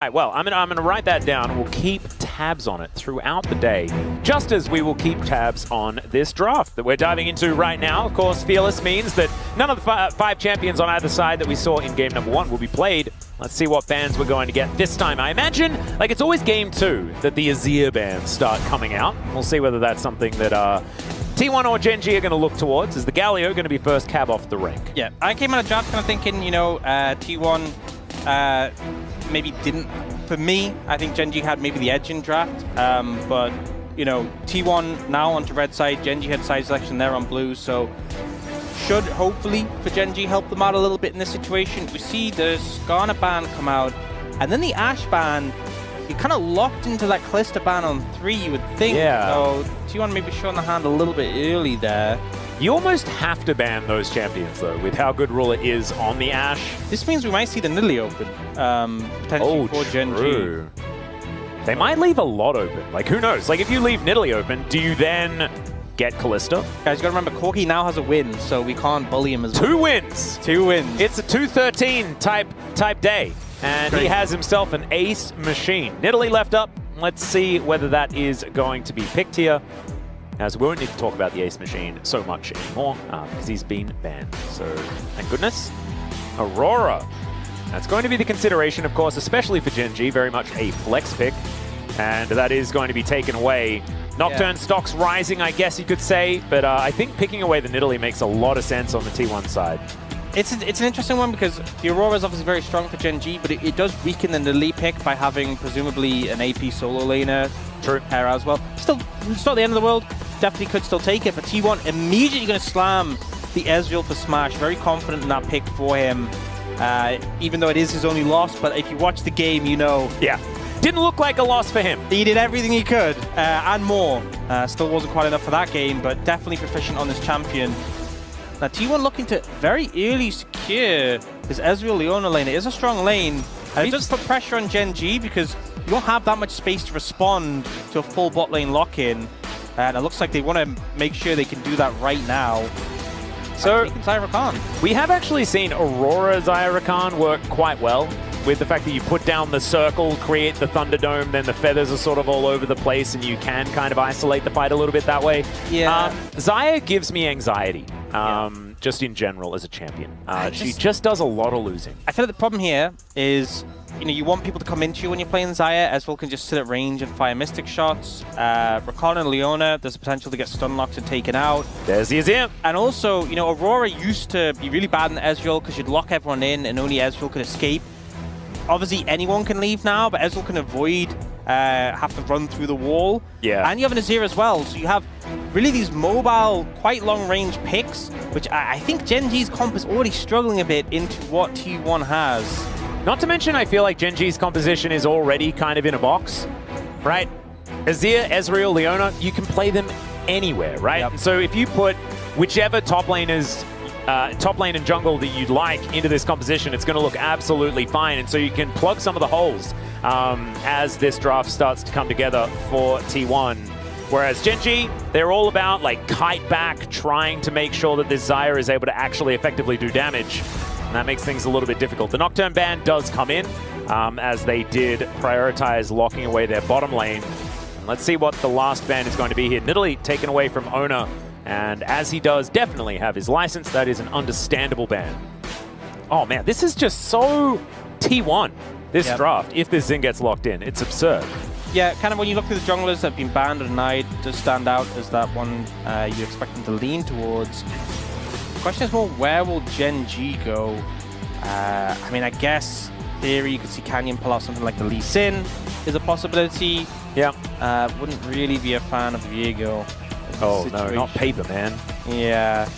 Right, well, I'm gonna write that down. We'll keep tabs on it throughout the day, just as we will keep tabs on this draft that we're diving into right now. Of course, Fearless means that none of the five champions on either side that we saw in game number 1 will be played. Let's see what bans we're going to get this time. I imagine, like, it's always game 2 that the Azir bans start coming out. We'll see whether that's something that T1 or Gen G are going to look towards. Is the Galio going to be first cab off the rank? Yeah, I came out of draft kind of thinking, you know, T1 maybe didn't. For me, I think Gen G had maybe the edge in draft, but you know, T1 now onto red side. Gen G had side selection there on blue, so should hopefully for Gen G help them out a little bit in this situation. We see the Skarner ban come out, and then the Ashe ban. You kind of locked into that Kalista ban on 3, you would think. Yeah. So T1 maybe showing the hand a little bit early there. You almost have to ban those champions, though, with how good Ruler is on the Ashe. This means we might see the Nidalee open, potentially for Gen G. They might leave a lot open. Like, who knows? Like, if you leave Nidalee open, do you then get Kalista? Guys, you gotta remember, Corki now has a win, so we can't bully him as much. 2 wins! 2 wins. It's a 2-13 type day. And he has himself an ace machine. Nidalee left up. Let's see whether that is going to be picked here. As we won't need to talk about the ace machine so much anymore because he's been banned. So, thank goodness. Aurora. That's going to be the consideration, of course, especially for Gen G. Very much a flex pick. And that is going to be taken away. Nocturne stocks rising, I guess you could say. But I think picking away the Nidalee makes a lot of sense on the T1 side. It's an interesting one because the Aurora is obviously very strong for Gen G, but it does weaken the Nidalee pick by having presumably an AP solo laner. True. Hera as well. Still, it's not the end of the world. Definitely could still take it, but T1 immediately going to slam the Ezreal for Smash. Very confident in that pick for him, even though it is his only loss. But if you watch the game, you know. Yeah. Didn't look like a loss for him. He did everything he could and more. Still wasn't quite enough for that game, but definitely proficient on this champion. Now T1 looking to very early secure his Ezreal Leona lane. It is a strong lane, and it does put pressure on Gen G because you don't have that much space to respond to a full bot lane lock-in. And it looks like they want to make sure they can do that right now. So Xayah Rakan. We have actually seen Aurora Xayah Rakan work quite well with the fact that you put down the circle, create the Thunderdome, then the feathers are sort of all over the place and you can kind of isolate the fight a little bit that way. Yeah. Xayah gives me anxiety. Just in general as a champion. She just does a lot of losing. I feel like the problem here is, you know, you want people to come into you when you're playing Xayah. Ezreal can just sit at range and fire Mystic shots. Rakan and Leona, there's a potential to get stun locked and taken out. There's the Azir. And also, you know, Aurora used to be really bad in Ezreal because you'd lock everyone in and only Ezreal could escape. Obviously, anyone can leave now, but Ezreal can avoid have to run through the wall. Yeah. And you have an Azir as well, so you have really these mobile, quite long-range picks, which I think Gen G's comp is already struggling a bit into what T1 has. Not to mention, I feel like Gen G's composition is already kind of in a box, right? Azir, Ezreal, Leona, you can play them anywhere, right? Yep. So if you put whichever top lane and jungle that you'd like into this composition, it's going to look absolutely fine. And so you can plug some of the holes as this draft starts to come together for T1. Whereas Gen G, they're all about like kite back, trying to make sure that this Xayah is able to actually effectively do damage. And that makes things a little bit difficult. The Nocturne ban does come in as they did prioritize locking away their bottom lane. And let's see what the last ban is going to be here. Nidalee taken away from Oner. And as he does definitely have his license, that is an understandable ban. Oh man, this is just so T1, this draft, if this Xin gets locked in. It's absurd. Yeah, kind of when you look through the junglers that have been banned or denied, it does stand out as that one you expect them to lean towards. The question is more, where will Gen G go? I mean, I guess, in theory, you could see Canyon pull out something like the Lee Sin is a possibility. Yeah. Wouldn't really be a fan of Viego. Oh, no, not paper, man. Yeah.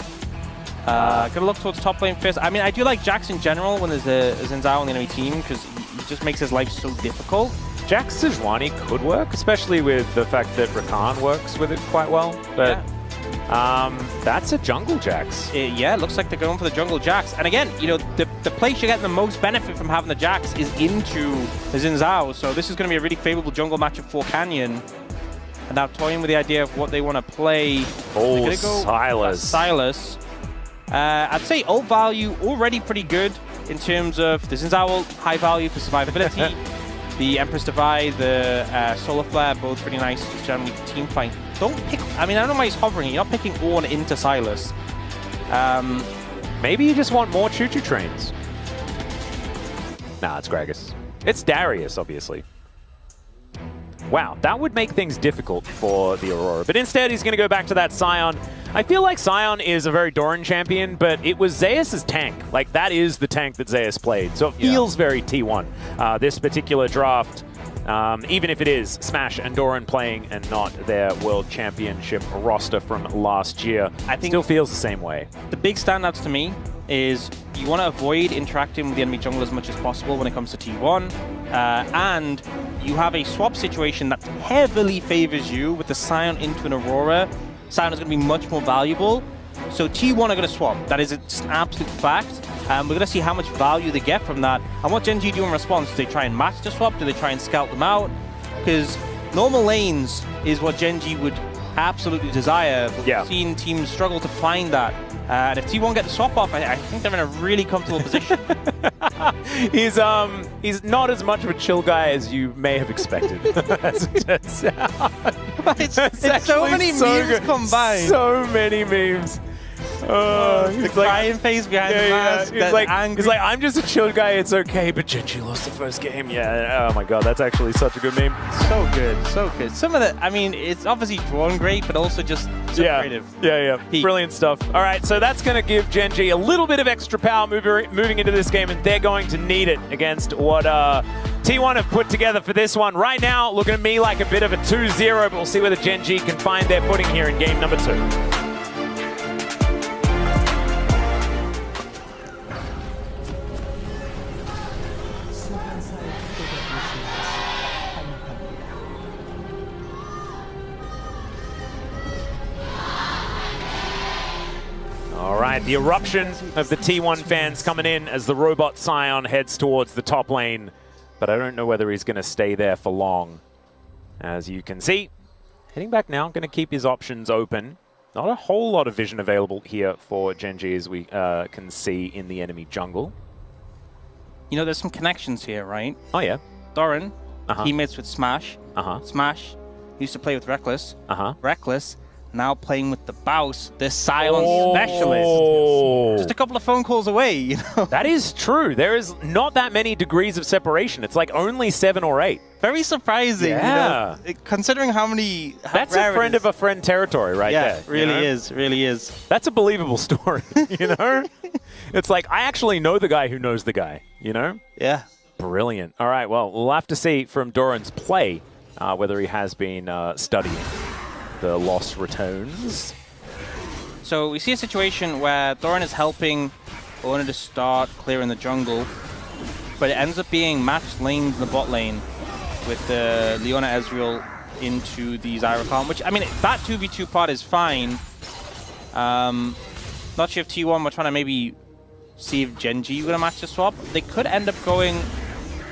Gonna look towards top lane first. I mean, I do like Jax in general when there's a Xin Zhao on the enemy team because he just makes his life so difficult. Jax Sejuani could work, especially with the fact that Rakan works with it quite well. But that's a jungle Jax. Yeah, it looks like they're going for the jungle Jax. And again, you know, the place you're getting the most benefit from having the Jax is into the Xin Zhao. So this is going to be a really favorable jungle matchup for Canyon. And now toying with the idea of what they want to play. Oh, Silas. Silas. I'd say ult value already pretty good in terms of the Xin Zhao ult, high value for survivability. The Empress Divide, the Solar Flare, both pretty nice. Just generally team fight. Don't pick. I mean, I don't know why he's hovering. You're not picking Ornn into Silas. Maybe you just want more choo-choo trains. Nah, it's Gragas. It's Darius, obviously. Wow, that would make things difficult for the Aurora. But instead, he's going to go back to that Sion. I feel like Sion is a very Doran champion, but it was Zeus' tank. Like, that is the tank that Zeus played. So it feels very T1. This particular draft, even if it is Smash and Doran playing and not their World Championship roster from last year, I think still feels the same way. The big standouts to me is you want to avoid interacting with the enemy jungle as much as possible when it comes to T1. And you have a swap situation that heavily favors you with the Sion into an Aurora. Sion is going to be much more valuable. So T1 are going to swap. That is an absolute fact. We're going to see how much value they get from that. And what Gen G do in response? Do they try and match the swap? Do they try and scout them out? Because normal lanes is what Gen G would absolutely desire. But we've seen teams struggle to find that. And if T1 get the swap off, I think they're in a really comfortable position. He's not as much of a chill guy as you may have expected. it's so many memes combined. So many memes. The crying face behind the mask. He's like, I'm just a chill guy, it's okay, but Genji lost the first game. Yeah, oh my god, that's actually such a good meme. So good, so good. Some of the, I mean, it's obviously drawn great, but also just so creative. Yeah. Brilliant stuff. All right, so that's going to give Genji a little bit of extra power moving into this game, and they're going to need it against what T1 have put together for this one. Right now, looking at me like a bit of a 2-0, but we'll see whether Genji can find their footing here in game number 2. Alright, the eruption of the T1 fans coming in as the robot Sion heads towards the top lane. But I don't know whether he's going to stay there for long. As you can see, heading back now, going to keep his options open. Not a whole lot of vision available here for Genji as we can see in the enemy jungle. You know, there's some connections here, right? Oh yeah. Doran, teammates with Smash. Smash used to play with Reckless. Reckless now playing with the Baus, the silent specialist. Just a couple of phone calls away, you know? That is true. There is not that many degrees of separation. It's like only 7 or 8. Very surprising. Yeah. You know, considering how many... That's a friend of a friend territory right there. Yeah, really is. Really is. That's a believable story, you know? It's like, I actually know the guy who knows the guy, you know? Yeah. Brilliant. All right, well, we'll have to see from Doran's play whether he has been studying the lost returns. So we see a situation where Doran is helping Oner to start clearing the jungle, but it ends up being matched lanes in the bot lane with the Leona Ezreal into the Zyra, which, I mean, that 2v2 part is fine. Not sure if T1 were trying to maybe see if Genji were going to match the swap. They could end up going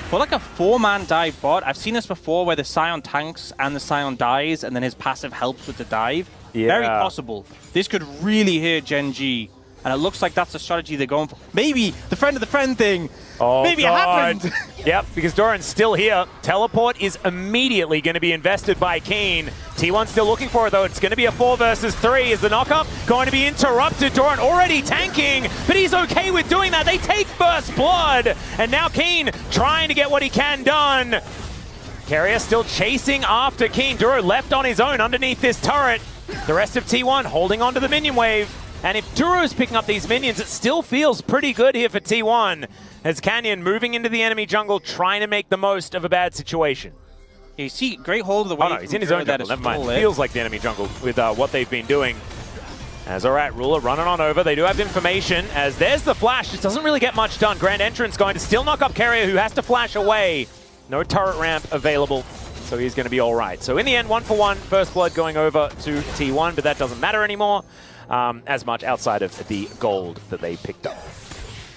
for like a 4-man dive bot. I've seen this before where the Sion tanks and the Sion dies and then his passive helps with the dive. Yeah. Very possible. This could really hurt Genji. And it looks like that's the strategy they're going for. Maybe the friend of the friend thing. Oh, maybe God. It happened. Yep, because Doran's still here. Teleport is immediately going to be invested by Keen. T1 still looking for it, though. It's going to be a 4 versus 3. Is the knockup going to be interrupted? Doran already tanking, but he's okay with doing that. They take first blood. And now Keen trying to get what he can done. Keria still chasing after Keen. Duro left on his own underneath this turret. The rest of T1 holding onto the minion wave. And if Duro's picking up these minions, it still feels pretty good here for T1. As Canyon moving into the enemy jungle, trying to make the most of a bad situation. You see, great hold of the wave. Oh no, he's in his own jungle, never mind. Feels like the enemy jungle with what they've been doing. As alright, Ruler running on over. They do have information, as there's the flash. Just doesn't really get much done. Grand Entrance going to still knock up Keria, who has to flash away. No turret ramp available, so he's going to be alright. So in the end, 1-for-1, first blood going over to T1, but that doesn't matter anymore. As much outside of the gold that they picked up.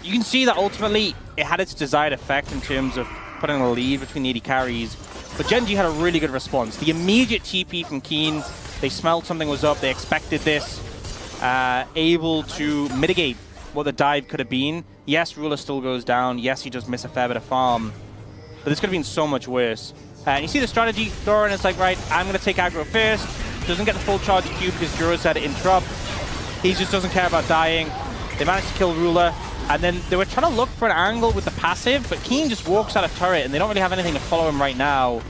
You can see that ultimately it had its desired effect in terms of putting a lead between the AD carries, but Genji had a really good response. The immediate TP from Keen, they smelled something was up, they expected this, able to mitigate what the dive could have been. Yes, Ruler still goes down, yes, he does miss a fair bit of farm, but this could have been so much worse. And you see the strategy, Doran is like, right, I'm going to take aggro first. Doesn't get the full charge Q because Juro's had it interrupt. He just doesn't care about dying. They managed to kill Ruler. And then they were trying to look for an angle with the passive, but Keen just walks out of turret, and they don't really have anything to follow him right now.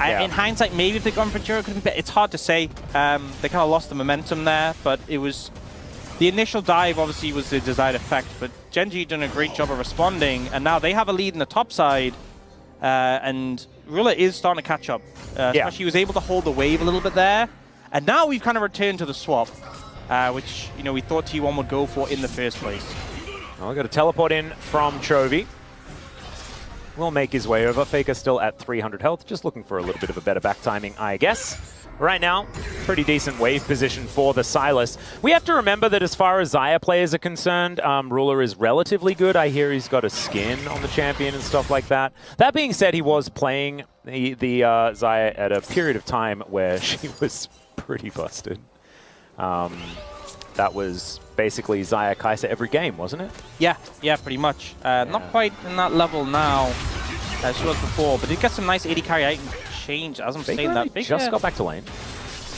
In hindsight, maybe if they'd gone for Juro, it could have been, it's hard to say. They kind of lost the momentum there, but it was... The initial dive, obviously, was the desired effect, but Gen.G done a great job of responding, and now they have a lead in the top side, and Ruler is starting to catch up. Especially he was able to hold the wave a little bit there, and now we've kind of returned to the swap, which, you know, we thought T1 would go for in the first place. Well, we've got a teleport in from Chovy. Will make his way over. Faker still at 300 health, just looking for a little bit of a better back timing, I guess. Right now, pretty decent wave position for the Sylas. We have to remember that as far as Xayah players are concerned, Ruler is relatively good. I hear he's got a skin on the champion and stuff like that. That being said, he was playing the Xayah at a period of time where she was pretty busted. That was basically Xayah Kai'Sa every game, wasn't it? Yeah, pretty much. Not quite in that level now as she was before, but did get some nice AD carry item change as I'm saying that. Faker just got back to lane.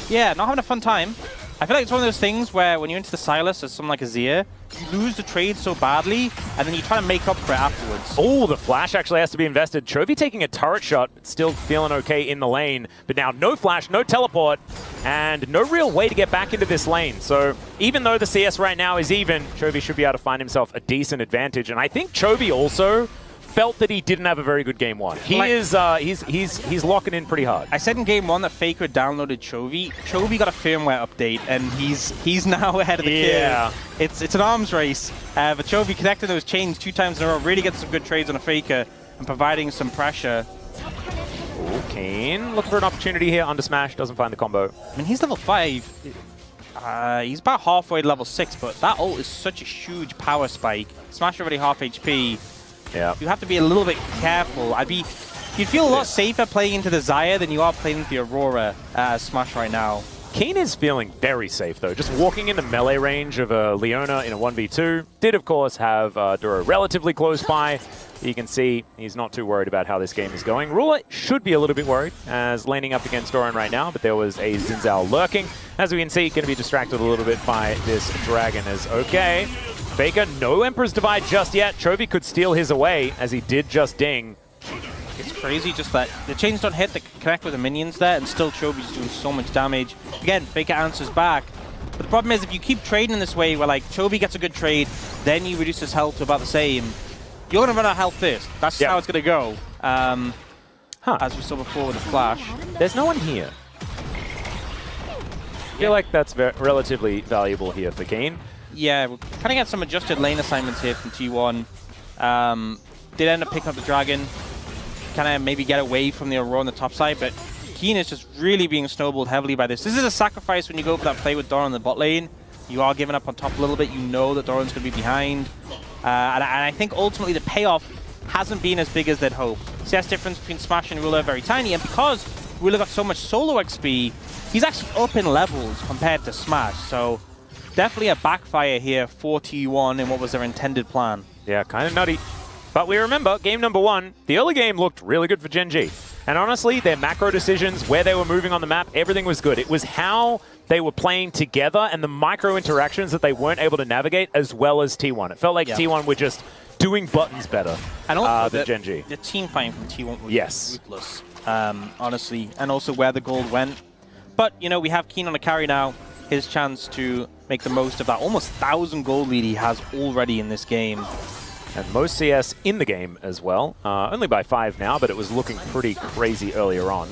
Yeah, not having a fun time. I feel like it's one of those things where when you're into the Sylas as someone like Azir, you lose the trade so badly, and then you try to make up for it afterwards. Oh, the flash actually has to be invested. Chovy taking a turret shot, still feeling okay in the lane, but now no flash, no teleport, and no real way to get back into this lane. So even though the CS right now is even, Chovy should be able to find himself a decent advantage, and I think Chovy also felt that he didn't have a very good game one. He is he's locking in pretty hard. I said in game one that Faker downloaded Chovy. Chovy got a firmware update, and he's now ahead of the curve. It's an arms race, but Chovy connecting those chains 2 times in a row, really gets some good trades on a Faker and providing some pressure. Ooh, Kane looking for an opportunity here. Under smash, doesn't find the combo. I mean, he's level 5. He's about halfway to level 6, but that ult is such a huge power spike. Smash already half HP. Yeah. You have to be a little bit careful. You'd feel a lot safer playing into the Xayah than you are playing into the Aurora Smash right now. Kane is feeling very safe though, just walking in the melee range of a Leona in a 1v2. Did of course have Duro relatively close by. You can see he's not too worried about how this game is going. Ruler should be a little bit worried as laning up against Doran right now, but there was a Xin Zhao lurking. As we can see, going to be distracted a little bit by this dragon as okay. Faker, no Emperor's Divide just yet. Chovy could steal his away, as he did just ding. It's crazy just that the chains don't hit, they connect with the minions there, and still Chovy's doing so much damage. Again, Faker answers back. But the problem is, if you keep trading this way, where like Chovy gets a good trade, then you reduce his health to about the same, you're going to run out of health first. That's how it's going to go. As we saw before with the flash. There's no one here. I feel like that's relatively valuable here for Kane. Yeah, we're kind of get some adjusted lane assignments here from T1. Did end up picking up the dragon. Kind of maybe get away from the Aurora on the top side, but Keen is just really being snowballed heavily by this. This is a sacrifice when you go for that play with Doran in the bot lane. You are giving up on top a little bit. You know that Doran's going to be behind. And I think ultimately the payoff hasn't been as big as they'd hoped. CS difference between Smash and Ruler very tiny, and because Ruler got so much solo XP, he's actually up in levels compared to Smash. So definitely a backfire here for T1 in what was their intended plan. Yeah, kind of nutty. But we remember, game number 1, the early game looked really good for Gen.G. And honestly, their macro decisions, where they were moving on the map, everything was good. It was how they were playing together and the micro interactions that they weren't able to navigate as well as T1. It felt like T1 were just doing buttons better and also than Gen.G. The team fighting from T1 was ruthless, honestly. And also where the gold went. But, you know, we have Keen on a carry now. His chance to make the most of that almost 1,000 gold lead he has already in this game. And most CS in the game as well. Only by 5 now, but it was looking pretty crazy earlier on.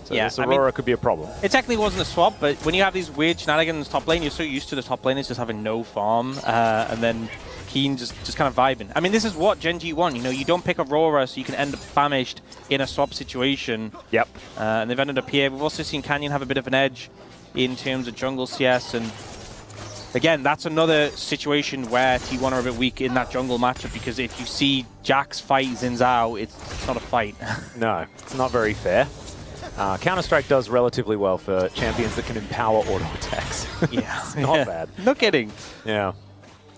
So this Aurora could be a problem. It technically wasn't a swap, but when you have these weird shenanigans top lane, you're so used to the top laners just having no farm, and then Keen just kind of vibing. I mean, this is what Gen.G want. You know, you don't pick Aurora, so you can end up famished in a swap situation. Yep. And they've ended up here. We've also seen Canyon have a bit of an edge in terms of jungle CS, and again, that's another situation where T1 are a bit weak in that jungle matchup, because if you see Jax fight Xin Zhao, it's not a fight. No, it's not very fair. Counter-Strike does relatively well for champions that can empower auto attacks. Yeah. It's not bad. No kidding. Yeah.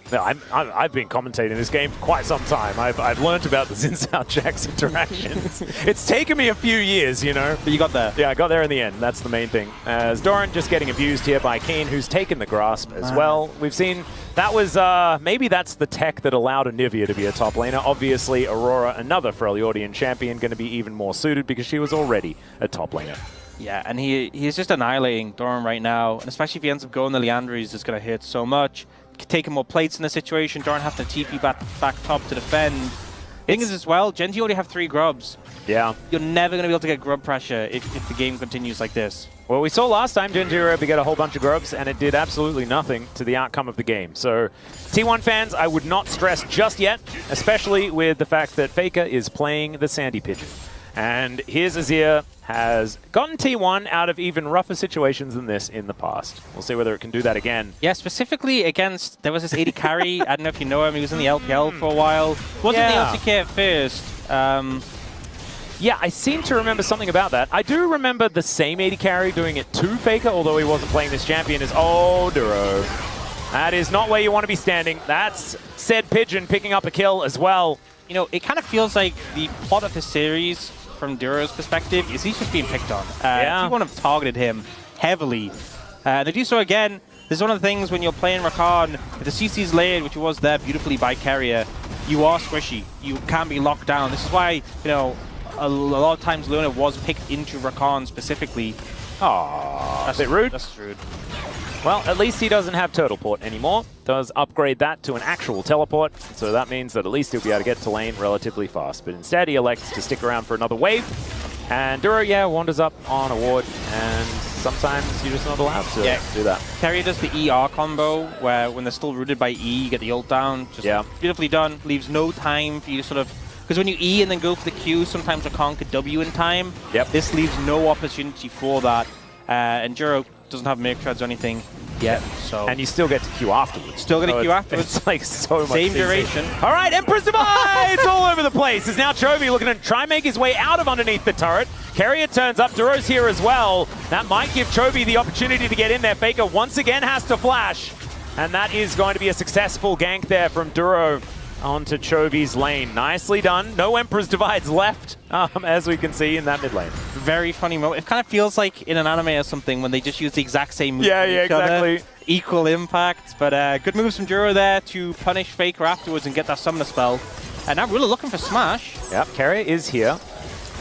No, I've been commentating this game for quite some time. I've learned about the Xin Jax interactions. It's taken me a few years, you know. But you got there. Yeah, I got there in the end. That's the main thing. As Doran just getting abused here by Keen, who's taken the grasp as well. We've seen that was, maybe that's the tech that allowed Anivia to be a top laner. Obviously, Aurora, another Freljordian champion, going to be even more suited because she was already a top laner. Yeah, and he's just annihilating Doran right now. And especially if he ends up going the Leandra, he's just going to hurt so much. Taking more plates in the situation. Doran have to TP back top to defend. Thing is as well, Gen G already have 3 grubs. Yeah. You're never going to be able to get grub pressure if the game continues like this. Well, we saw last time Gen G were able to get a whole bunch of grubs, and it did absolutely nothing to the outcome of the game. So, T1 fans, I would not stress just yet, especially with the fact that Faker is playing the Sandy Pigeon. And here's Azir has gotten T1 out of even rougher situations than this in the past. We'll see whether it can do that again. Yeah, specifically against, there was this AD carry, I don't know if you know him, he was in the LPL for a while. Wasn't the LCK at first. Yeah, I seem to remember something about that. I do remember the same AD carry doing it to Faker, although he wasn't playing this champion, as Duro. That is not where you want to be standing. That's said Pigeon picking up a kill as well. You know, it kind of feels like the plot of the series, from Duro's perspective, is he's just being picked on. T1 have targeted him heavily. They do so again. This is one of the things when you're playing Rakan, if the CC's layered, which was there beautifully by Keria, you are squishy. You can't be locked down. This is why, you know, a lot of times Luna was picked into Rakan specifically. Aww, that's a bit rude. That's rude. Well, at least he doesn't have Turtle Port anymore. Does upgrade that to an actual teleport, so that means that at least he'll be able to get to lane relatively fast. But instead, he elects to stick around for another wave. And Duro, yeah, wanders up on a ward, and sometimes you're just not allowed to do that. Keria does the ER combo, where when they're still rooted by E, you get the ult down. Just beautifully done. Leaves no time for you to sort of... Because when you E and then go for the Q, sometimes Rakan could W in time. This leaves no opportunity for that. And Duro doesn't have make treads or anything yet, so... And you still get to Q afterwards. Still get to Q afterwards. It's like so much Same duration. All right, Empress divides all over the place. Is now Chovy looking to try and make his way out of underneath the turret. Keria turns up. Duro's here as well. That might give Chovy the opportunity to get in there. Faker once again has to flash. And that is going to be a successful gank there from Duro onto Chovy's lane. Nicely done. No Emperor's Divides left, as we can see in that mid lane. Very funny moment. It kind of feels like in an anime or something when they just use the exact same move. Yeah, exactly. Equal impact, but good moves from Duro there to punish Faker afterwards and get that summoner spell. And now really looking for Smash. Yep, Keria is here.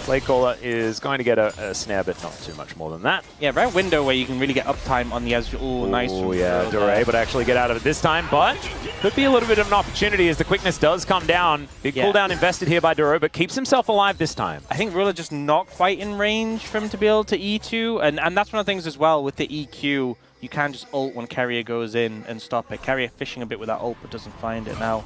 Playcaller is going to get a snare, but not too much more than that. Yeah, right window where you can really get uptime on the Ezreal. Oh, nice. Oh, yeah, Duro able to actually get out of it this time, but could be a little bit of an opportunity as the quickness does come down. Big cooldown invested here by Duro, but keeps himself alive this time. I think Rula just not quite in range for him to be able to E2, and that's one of the things as well with the EQ. You can just ult when Keria goes in and stop it. Keria fishing a bit with that ult, but doesn't find it now.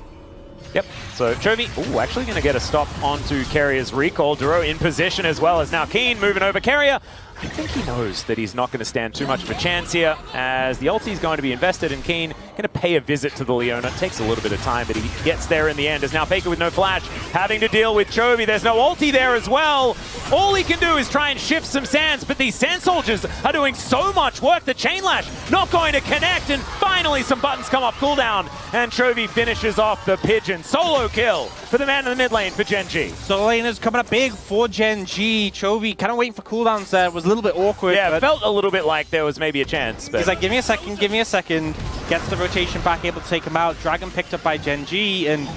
Yep, so Chovy, actually going to get a stop onto Keria's recall. Duro in position as well as now Keen moving over Keria. I think he knows that he's not going to stand too much of a chance here as the ulti is going to be invested and Keen going to pay a visit to the Leona. It takes a little bit of time, but he gets there in the end as now Faker with no flash having to deal with Chovy. There's no ulti there as well. All he can do is try and shift some sands, but these sand soldiers are doing so much work. The chain lash not going to connect, and finally some buttons come off cooldown and Chovy finishes off the Pigeon. Solo kill for the man in the mid lane for Gen G. So lane is coming up big for Gen G. Chovy kind of waiting for cooldowns there. It was a little bit awkward. Yeah, it felt a little bit like there was maybe a chance. But he's like, give me a second, give me a second. Gets the rotation back, able to take him out. Dragon picked up by Gen G, and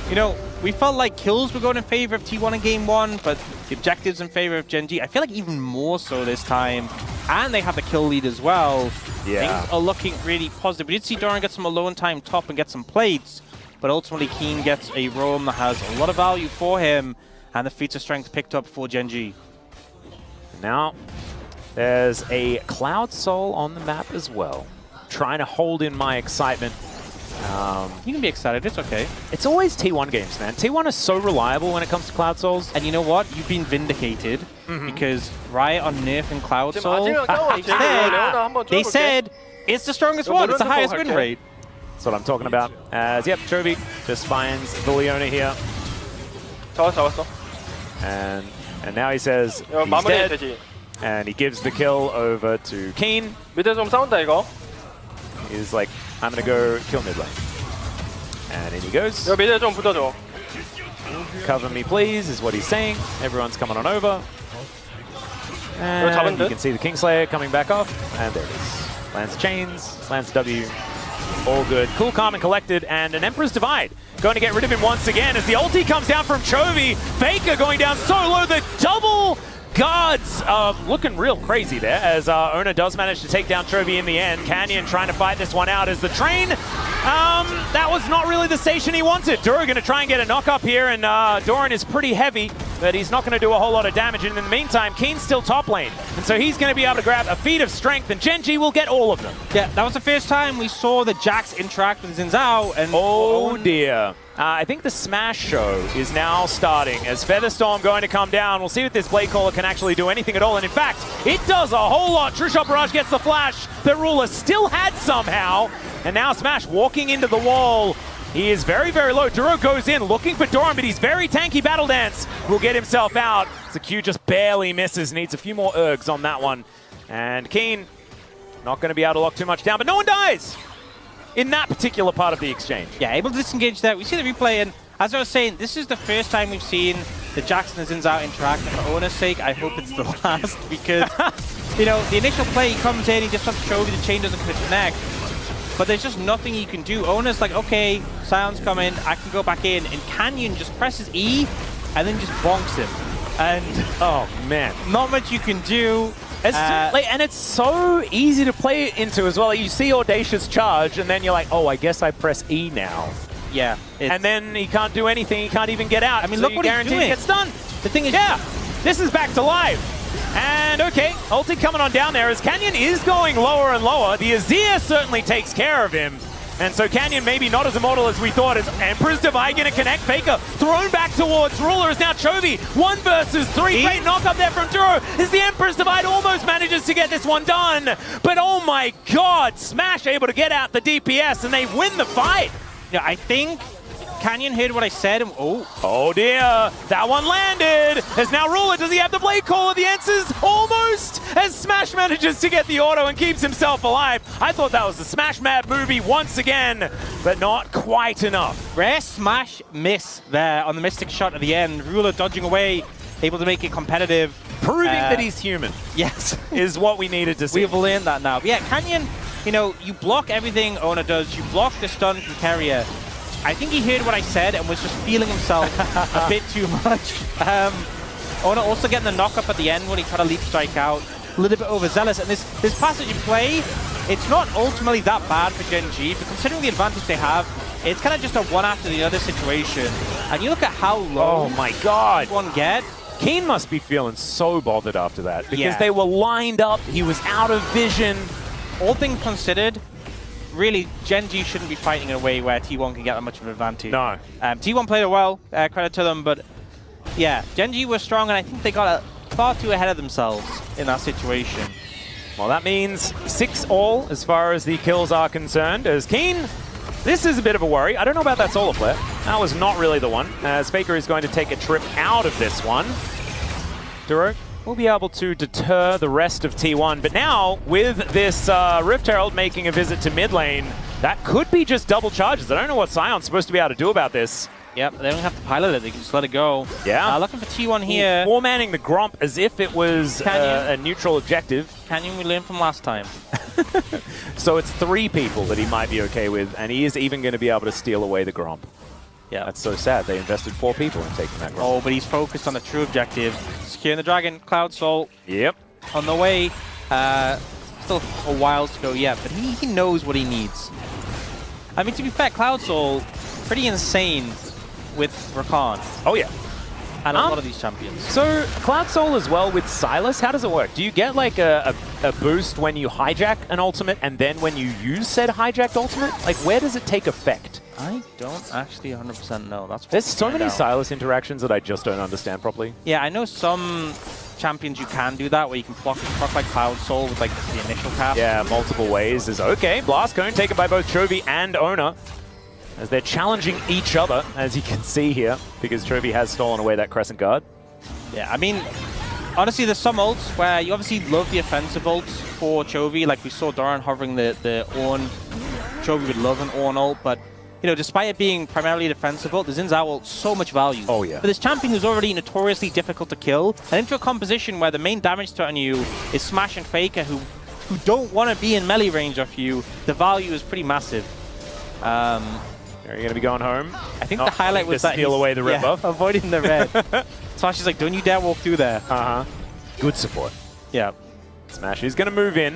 you know, we felt like kills were going in favor of T1 in game 1, but the objectives in favor of Gen G. I feel like even more so this time. And they have the kill lead as well. Yeah. Things are looking really positive. We did see Doran get some alone time top and get some plates, but ultimately Keen gets a roam that has a lot of value for him, and the feats of strength picked up for Gen G. Now, there's a Cloud Soul on the map as well. Trying to hold in my excitement. You can be excited, it's okay. It's always T1 games, man. T1 is so reliable when it comes to Cloud Souls. And you know what? You've been vindicated because Riot on nerfing Cloud Soul, they said it's the strongest one, it's the highest win rate. That's what I'm talking about. As, yep, Chovy just finds the Leona here. And now he says he's dead. And he gives the kill over to Keen. He's like, I'm going to go kill mid lane. And in he goes. 有别的这种步骤走。 Cover me, please, is what he's saying. Everyone's coming on over. And you can see the Kingslayer coming back off. And there it is. Lands chains, lands W. All good. Cool, calm, and collected. And an Emperor's Divide. Going to get rid of him once again as the ulti comes down from Chovy. Faker going down so low. The double guards looking real crazy there as Oner does manage to take down Chovy in the end. Canyon trying to fight this one out as the train. That was not really the station he wanted. Duro going to try and get a knock up here, and Doran is pretty heavy, but he's not going to do a whole lot of damage. And in the meantime, Keen's still top lane, and so he's going to be able to grab a feat of strength, and Gen G will get all of them. Yeah, that was the first time we saw the Jax interact with Xin Zhao, and oh dear. I think the Smash show is now starting as Featherstorm going to come down. We'll see if this Blade Caller can actually do anything at all. And in fact, it does a whole lot. True Shot Barrage gets the flash that Ruler still had somehow. And now Smash walking into the wall. He is very, very low. Duro goes in looking for Doran, but he's very tanky. Battle Dance will get himself out. The Q just barely misses. Needs a few more ergs on that one. And Keen not going to be able to lock too much down, but no one dies in that particular part of the exchange. Yeah, able to disengage there. We see the replay, and as I was saying, this is the first time we've seen the Jax and Xin Zhao interact. And for Oner's sake, I hope it's the last, because, you know, the initial play, he comes in, he just wants to show you the chain doesn't connect, but there's just nothing he can do. Oner's like, okay, Sion's coming, I can go back in, and Canyon just presses E, and then just bonks him. And, oh man, not much you can do. And it's so easy to play into as well. You see Audacious charge, and then you're like, oh, I guess I press E now. Yeah. And then he can't do anything. He can't even get out. I mean, so look what he's doing. He gets done. The thing is, yeah, this is back to live. And okay, ulti coming on down there as Canyon is going lower and lower. The Azir certainly takes care of him. And so Canyon maybe not as immortal as we thought. As Emperor's Divide going to connect. Faker thrown back towards Ruler is now Chovy. 1 versus 3. Great knock up there from Duro as the Emperor's Divide almost manages to get this one done. But oh my god, Smash able to get out the DPS and they win the fight. Yeah, I think Canyon heard what I said. And, oh dear, that one landed. As now Ruler, does he have the Blade Caller? The answer's almost, as Smash manages to get the auto and keeps himself alive. I thought that was the Smash Mad movie once again, but not quite enough. Rare Smash miss there on the Mystic shot at the end. Ruler dodging away, able to make it competitive. Proving that he's human. Yes. Is what we needed to see. We've learned that now. But yeah, Canyon, you know, you block everything Oner does. You block the stun from Keria. I think he heard what I said and was just feeling himself a bit too much. Oner also getting the knock up at the end when he tried to leap strike out. A little bit overzealous. And this passage in play, it's not ultimately that bad for Gen G, but considering the advantage they have, it's kind of just a one after the other situation. And you look at how low oh my god, one get. Keen must be feeling so bothered after that because they were lined up, he was out of vision. All things considered, really, Gen G shouldn't be fighting in a way where T1 can get that much of an advantage. No. T1 played it well, credit to them, but yeah, Gen G was strong and I think they got far too ahead of themselves in that situation. Well, that means 6-all as far as the kills are concerned, as Keen, this is a bit of a worry. I don't know about that solo flare. That was not really the one, as Faker is going to take a trip out of this one. Duro will be able to deter the rest of T1, but now with this Rift Herald making a visit to mid lane, that could be just double charges. I don't know what Sion's supposed to be able to do about this. Yep, they don't have to pilot it, they can just let it go. Yeah. Looking for T1 here. More manning the Gromp as if it was a neutral objective. Canyon we learned from last time. So it's 3 people that he might be okay with, and he is even going to be able to steal away the Gromp. Yeah. That's so sad. They invested 4 people in taking that Gromp. Oh, but he's focused on the true objective. Securing the Dragon, Cloud Soul. Yep. On the way. Still a while to go yet, but he knows what he needs. I mean, to be fair, Cloud Soul, pretty insane with Rakan. Oh, yeah. And a lot of these champions. So, Cloud Soul as well with Sylas, how does it work? Do you get like a boost when you hijack an ultimate and then when you use said hijacked ultimate? Like, where does it take effect? I don't actually 100% know. There's so many Sylas interactions that I just don't understand properly. Yeah, I know some champions you can do that, where you can proc like Cloud Soul with like the initial cast. Yeah, multiple ways is okay. Blast Cone taken by both Chovy and Oner, as they're challenging each other, as you can see here, because Chovy has stolen away that Crescent Guard. Yeah, I mean, honestly, there's some ults where you obviously love the offensive ults for Chovy, like we saw Doran hovering the Ornn. Chovy would love an Ornn ult, but you know, despite it being primarily defensible, the Xin Zhao ult so much value. Oh, yeah. For this champion who's already notoriously difficult to kill, and into a composition where the main damage threat on you is Smash and Faker, who don't want to be in melee range of you, the value is pretty massive. Are you going to be going home? I think the highlight was that steal away the red buff. Avoiding the red. Smash is like, don't you dare walk through there. Good support. Yeah. Smash is going to move in.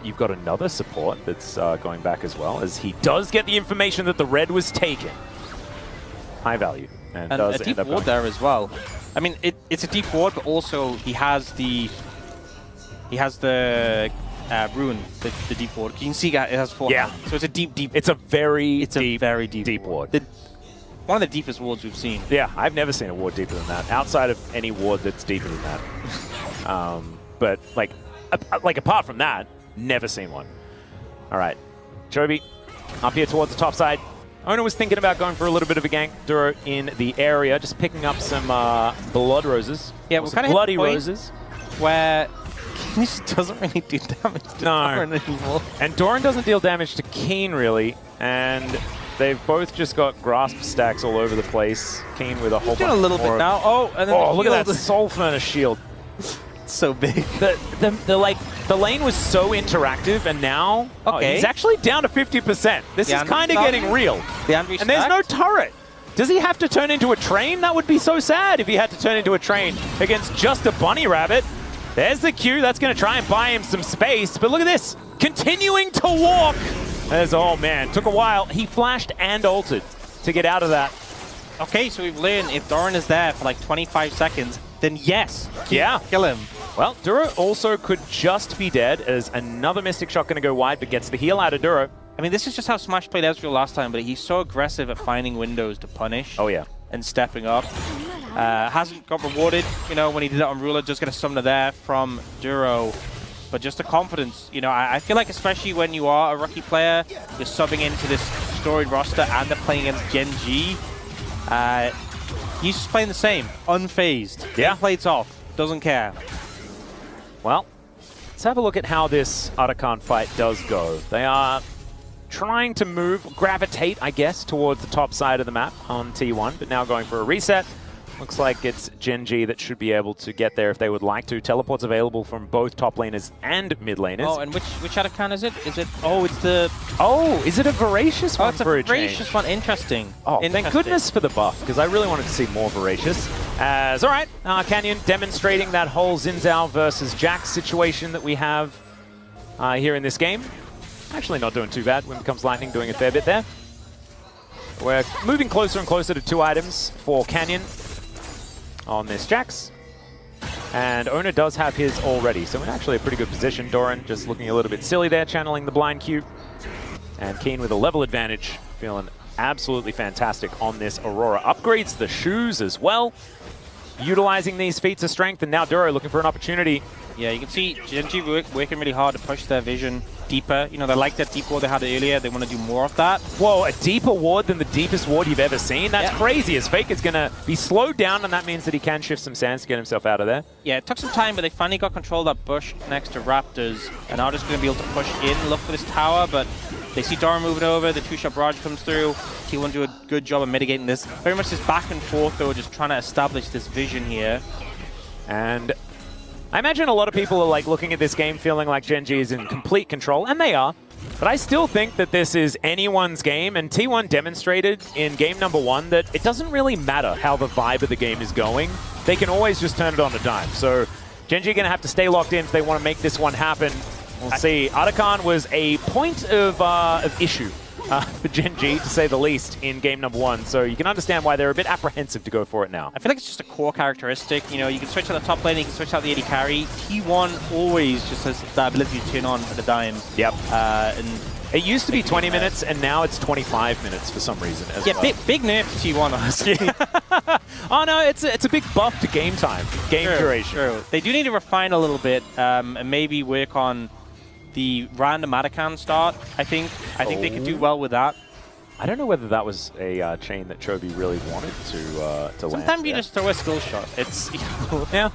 You've got another support that's going back as well, as he does get the information that the red was taken. High value. And does a deep ward there as well. I mean, it's a deep ward, but also he has the ruin, the deep ward. You can see it has 4. Yeah. So it's a deep. It's a very deep ward. One of the deepest wards we've seen. Yeah, I've never seen a ward deeper than that, outside of any ward that's deeper than that. But like apart from that, never seen one. All right, Chovy up here towards the top side. Oner was thinking about going for a little bit of a gank Duro in the area, just picking up some blood roses. Yeah, we're kind of bloody roses. Where he just doesn't really do damage to Doran anymore. And Doran doesn't deal damage to Keen really, and they've both just got grasp stacks all over the place. Keen with a whole bunch doing a little bit now. Oh, and then look at that Soul Furnace shield. So big. The lane was so interactive, and now he's actually down to 50%. This is kind of getting real. And there's no turret. Does he have to turn into a train? That would be so sad if he had to turn into a train against just a bunny rabbit. There's the Q. That's going to try and buy him some space. But look at this. Continuing to walk. Oh man, took a while. He flashed and ulted to get out of that. Okay, so we've learned if Doran is there for like 25 seconds, then yes, kill him. Well, Duro also could just be dead as another Mystic Shot going to go wide, but gets the heal out of Duro. I mean, this is just how Smash played Ezreal last time, but he's so aggressive at finding windows to punish. Oh, yeah. And stepping up. Hasn't got rewarded, you know, when he did it on Ruler, just get a summoner there from Duro. But just the confidence, you know, I feel like especially when you are a rookie player, you're subbing into this storied roster and they're playing against Gen G. He's just playing the same, unfazed. Yeah. Plates off, doesn't care. Well, let's have a look at how this Arakan fight does go. They are trying to gravitate, I guess, towards the top side of the map on T1, but now going for a reset. Looks like it's Gen G that should be able to get there if they would like to. Teleports available from both top laners and mid laners. Oh, and which Arakan is it? Is it? Oh, it's the. Oh, is it a Voracious one? Oh, it's a Voracious one. Interesting. Oh, thank goodness for the buff, because I really wanted to see more Voracious. All right, Canyon demonstrating that whole Xin Zhao versus Jax situation that we have here in this game. Actually, not doing too bad. When it comes Lightning, doing a fair bit there. We're moving closer and closer to 2 items for Canyon on this Jax. And Oner does have his already, so in actually a pretty good position. Doran just looking a little bit silly there, channeling the blind Q. And Keen with a level advantage, feeling absolutely fantastic on this Aurora. Upgrades the shoes as well, utilizing these feats of strength, and now Duro looking for an opportunity. Yeah, you can see Gen G working really hard to push their vision deeper. You know, they like that deep ward they had earlier. They want to do more of that. Whoa, a deeper ward than the deepest ward you've ever seen? That's crazy, as Faker's going to be slowed down, and that means that he can shift some sands to get himself out of there. Yeah, it took some time, but they finally got control of that bush next to Raptors, and are just going to be able to push in, look for this tower, but they see Doran moving over, the 2-shot barrage comes through. T1 do a good job of mitigating this. Very much this back and forth, though, just trying to establish this vision here. And I imagine a lot of people are like looking at this game feeling like Gen G is in complete control, and they are. But I still think that this is anyone's game, and T1 demonstrated in game number 1 that it doesn't really matter how the vibe of the game is going. They can always just turn it on a dime. So Gen G are going to have to stay locked in if they want to make this one happen. We'll see. Arakan was a point of issue for Gen G, to say the least, in game number 1. So you can understand why they're a bit apprehensive to go for it now. I feel like it's just a core characteristic. You know, you can switch out the top lane, you can switch out the AD carry. T1 always just has the ability to turn on at a dime. Yep. And it used to be 20 minutes, and now it's 25 minutes for some reason as well. Big nerf to T1, honestly. Oh no, it's a big buff to game time, game duration. True. They do need to refine a little bit and maybe work on the random Arakan start. I think they could do well with that. I don't know whether that was a chain that Chovy really wanted to land. Sometimes you just throw a skill shot. It's, you know, yeah.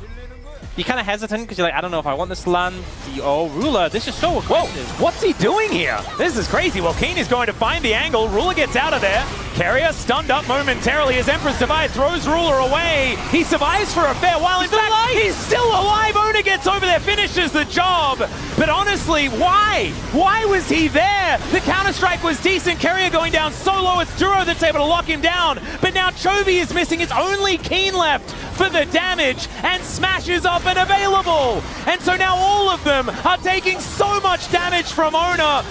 you're kind of hesitant because you're like, I don't know if I want this to land. Oh, Ruler, this is so aggressive. Whoa, what's he doing here? This is crazy. Well, Keen is going to find the angle. Ruler gets out of there. Keria stunned up momentarily as Emperor's Divide throws Ruler away. He survives for a fair while. In fact, he's still alive. Oner gets over there, finishes the job. But honestly, why? Why was he there? The counter-strike was decent. Keria going down solo. It's Duro that's able to lock him down. But now Chovy is missing. It's only Keen left for the damage, and Smash is up and available. And so now all of them are taking so much damage from Oner.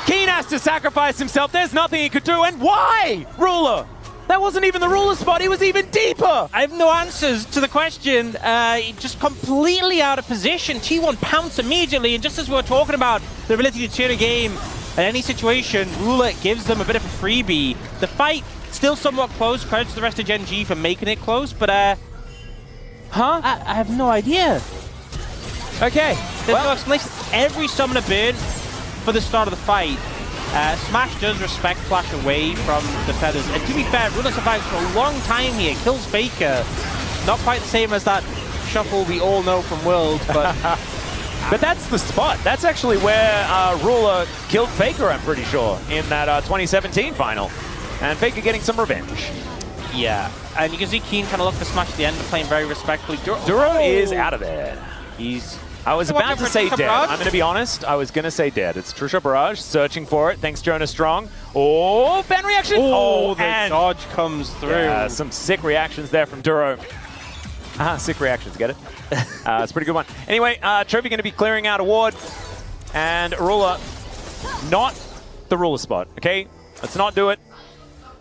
Keen has to sacrifice himself. There's nothing he could do. And why, Ruler? That wasn't even the Ruler spot. He was even deeper. I have no answers to the question. Just completely out of position. T1 pounced immediately, and just as we were talking about the ability to turn a game in any situation, Ruler gives them a bit of a freebie. The fight still somewhat close. Credit to the rest of Gen G for making it close, but I have no idea. Okay. There's no explanation. Every summoner burn for the start of the fight. Smash does respect flash away from the feathers. And to be fair, Ruler survives for a long time here. Kills Faker. Not quite the same as that shuffle we all know from World, but... But that's the spot. That's actually where Ruler killed Faker, I'm pretty sure, in that 2017 final. And Faker getting some revenge. Yeah. And you can see Keen kind of look for Smash at the end, playing very respectfully. Duro is out of there. I was about to say dead. Barrage? I'm going to be honest. I was going to say dead. It's Trisha Barrage searching for it. Thanks, Jonah Strong. Oh, fan reaction. Oh, the dodge comes through. Yeah, some sick reactions there from Duro. Sick reactions. Get it? It's a pretty good one. Anyway, Trophy going to be clearing out a ward. And Ruler, not the Ruler spot, okay? Let's not do it.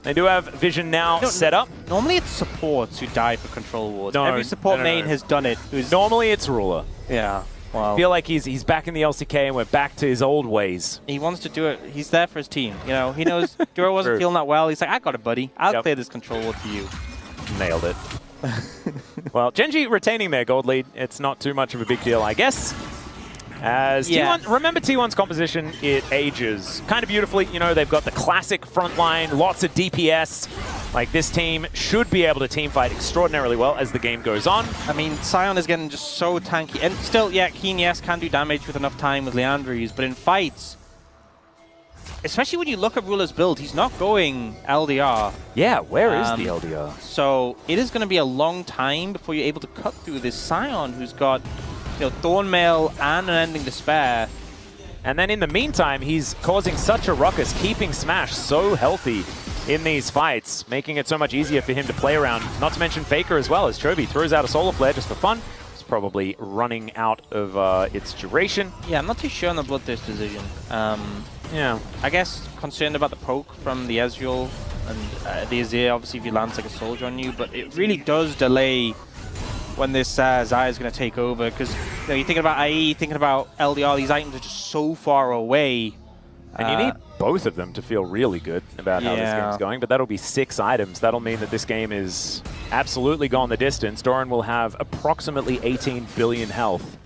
They do have vision now set up. Normally it's supports who die for control wards. Every support main has done it. Normally it's Ruler. Yeah. Well, I feel like he's back in the LCK and we're back to his old ways. He wants to do it. He's there for his team. You know, he knows Duro wasn't feeling that well. He's like, I got it, buddy. I'll clear this control ward for you. Nailed it. Well, Gen G retaining their gold lead. It's not too much of a big deal, I guess. As T1, remember T1's composition, it ages kind of beautifully. You know, they've got the classic front line, lots of DPS. Like, this team should be able to team fight extraordinarily well as the game goes on. I mean, Sion is getting just so tanky. And still, yeah, Keen, yes, can do damage with enough time with Leandries, but in fights, especially when you look at Ruler's build, he's not going LDR. Yeah, where is the LDR? So it is going to be a long time before you're able to cut through this Sion who's got, you know, Thornmail and an Ending Despair. And then in the meantime, he's causing such a ruckus, keeping Smash so healthy in these fights, making it so much easier for him to play around. Not to mention Faker as well, as Chovy throws out a solar flare just for fun. It's probably running out of its duration. Yeah, I'm not too sure on the Bloodthirst decision. Yeah. I guess concerned about the poke from the Ezreal and the Azir, obviously if he lands like a soldier on you, but it really does delay when this Xayah is going to take over, because you know, you're thinking about IE, thinking about LDR, these items are just so far away. And you need both of them to feel really good about how this game's going, but that'll be 6 items. That'll mean that this game is absolutely gone the distance. Doran will have approximately 18 billion health.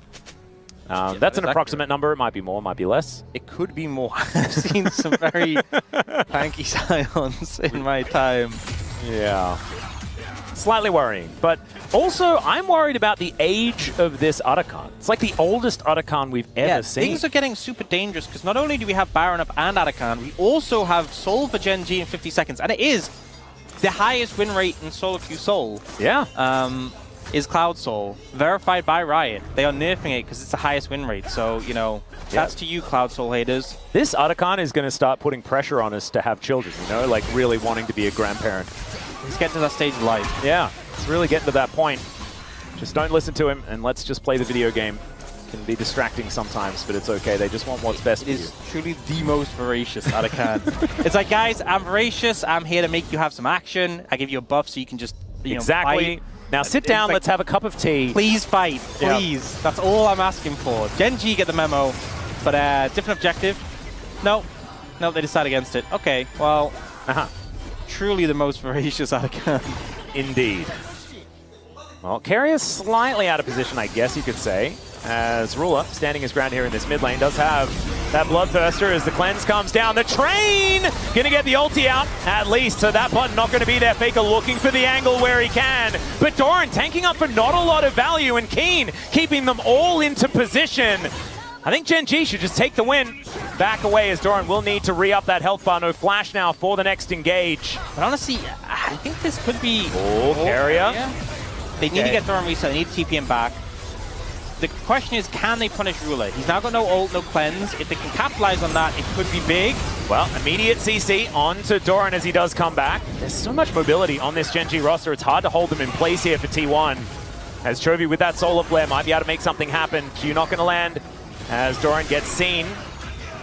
That's an approximate number. It might be more, might be less. It could be more. I've seen some very tanky Scions in my time. Yeah. Slightly worrying, but also I'm worried about the age of this Otacon. It's like the oldest Otacon we've ever seen. Things are getting super dangerous because not only do we have Baron up and Otacon, we also have Soul for Gen G in 50 seconds, and it is the highest win rate in solo queue Soul. Yeah. Is Cloud Soul, verified by Riot. They are nerfing it because it's the highest win rate, so, you know, that's to you, Cloud Soul haters. This Otacon is going to start putting pressure on us to have children, you know, like really wanting to be a grandparent. He's getting to that stage of life. Yeah, it's really getting to that point. Just don't listen to him and let's just play the video game. Can be distracting sometimes, but it's okay. They just want what's best for you. It is truly the most voracious Otacon. It's like, guys, I'm voracious. I'm here to make you have some action. I give you a buff so you can just, you know, fight. Now sit down, like, let's have a cup of tea. Please fight, please. Yep. That's all I'm asking for. Gen G get the memo, but different objective. No, they decide against it. Okay, well, truly the most voracious Otacon. Indeed. Well, Keria's slightly out of position, I guess you could say, as Ruler, standing his ground here in this mid lane, does have that Bloodthirster as the cleanse comes down. The train gonna get the ulti out at least, so that button not gonna be there. Faker looking for the angle where he can, but Doran tanking up for not a lot of value, and Keen keeping them all into position. I think Gen G should just take the win. Back away as Doran will need to re-up that health bar. No flash now for the next engage. But honestly, I think this could be... Keria. They need to get Doran reset. They need to TP him back. The question is, can they punish Ruler? He's now got no ult, no cleanse. If they can capitalize on that, it could be big. Well, immediate CC onto Doran as he does come back. There's so much mobility on this Gen G roster. It's hard to hold them in place here for T1. As Chovy with that Solar Flare might be able to make something happen. Q not going to land as Doran gets seen.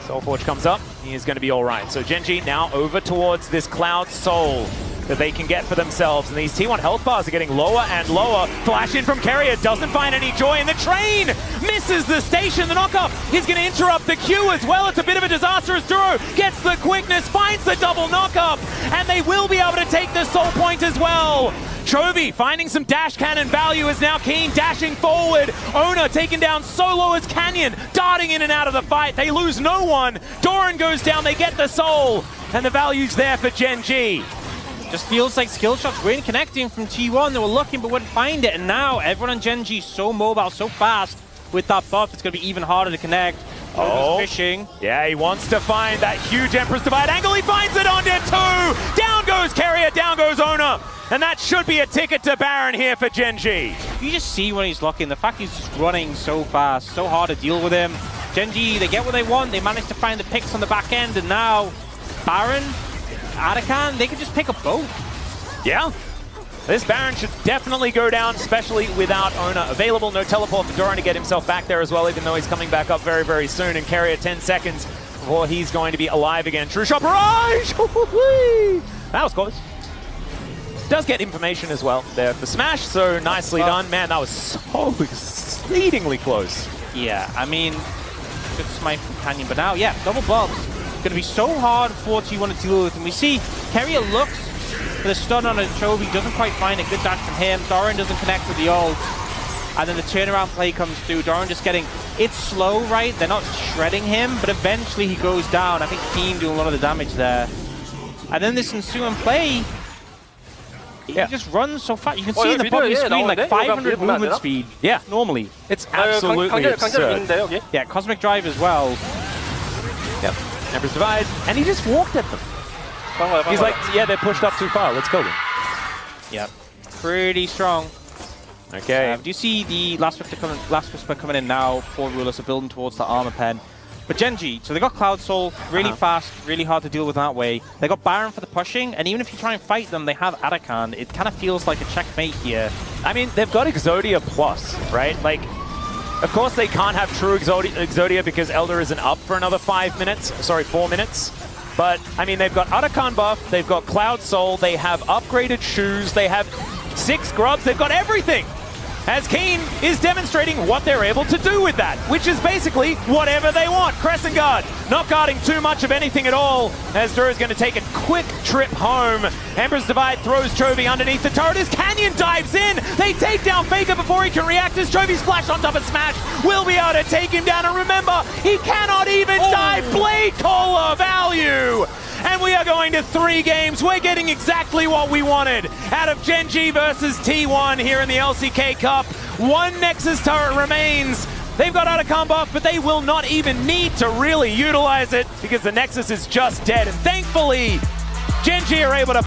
Soulforge comes up. He is going to be all right. So Gen G now over towards this Cloud Soul that they can get for themselves. And these T1 health bars are getting lower and lower. Flash in from Keria, doesn't find any joy. And the train misses the station. The knockup is going to interrupt the Q as well. It's a bit of a disaster as Duro gets the quickness, finds the double knockup. And they will be able to take the soul point as well. Chovy finding some dash cannon value is now Keen dashing forward. Oner taken down solo as Canyon, darting in and out of the fight. They lose no one. Doran goes down, they get the soul. And the value's there for Gen G. Just feels like skill shots weren't connecting from T1. They were looking but wouldn't find it. And now everyone on Gen G so mobile, so fast. With that buff, it's going to be even harder to connect. Fishing. Yeah, he wants to find that huge Empress Divide angle. He finds it onto 2. Down goes Keria, down goes Oner. And that should be a ticket to Baron here for Gen G. You just see when he's looking, the fact he's just running so fast, so hard to deal with him. Gen G, they get what they want. They manage to find the picks on the back end. And now Baron, Arakan, they can just pick up both. Yeah. This Baron should definitely go down, especially without Oner available. No teleport for Doran to get himself back there as well, even though he's coming back up very, very soon. And Keria 10 seconds before he's going to be alive again. True shot barrage! That was close. Does get information as well there for Smash, so nicely done. Man, that was so exceedingly close. Yeah, I mean, good smite from Canyon, but now, yeah, double buffs. Going to be so hard for T1 to deal with. And we see Keria looks for the stun on a Chovy, doesn't quite find a good dash from him. Doran doesn't connect with the ult. And then the turnaround play comes through. Doran just getting, it's slow, right? They're not shredding him, but eventually he goes down. I think Keen doing a lot of the damage there. And then this ensuing play, he just runs so fast. You can see in the bottom of the screen like 500 movement speed. Yeah. Normally. It's absolutely absurd. Yeah, Cosmic Drive as well. Yep. Empress Divide. And he just walked at them. He's like, yeah, they're pushed up too far. Let's kill them. Yep. Pretty strong. Okay. Do you see the last Whisper coming in now? 4 rulers are building towards the armor pen. But Gen G, so they got Cloud Soul, really fast, really hard to deal with that way. They got Baron for the pushing, and even if you try and fight them, they have Arakan. It kind of feels like a checkmate here. I mean, they've got Exodia Plus, right? Like, of course they can't have true Exodia because Elder isn't up for another 4 minutes. But, I mean, they've got Arakan buff, they've got Cloud Soul, they have upgraded shoes, they have 6 grubs, they've got everything! As Keen is demonstrating what they're able to do with that, which is basically whatever they want. Crescent Guard, not guarding too much of anything at all, as Dur is going to take a quick trip home. Emperor's Divide throws Chovy underneath the turret as Canyon dives in. They take down Faker before he can react as Chovy's flash on top of Smash will be able to take him down. And remember, he cannot even dive. Blade Caller value! And we are going to 3 games. We're getting exactly what we wanted out of Gen G versus T1 here in the LCK Cup. 1 Nexus turret remains. They've got Arakan buff, but they will not even need to really utilize it because the Nexus is just dead. And thankfully, Gen G are able to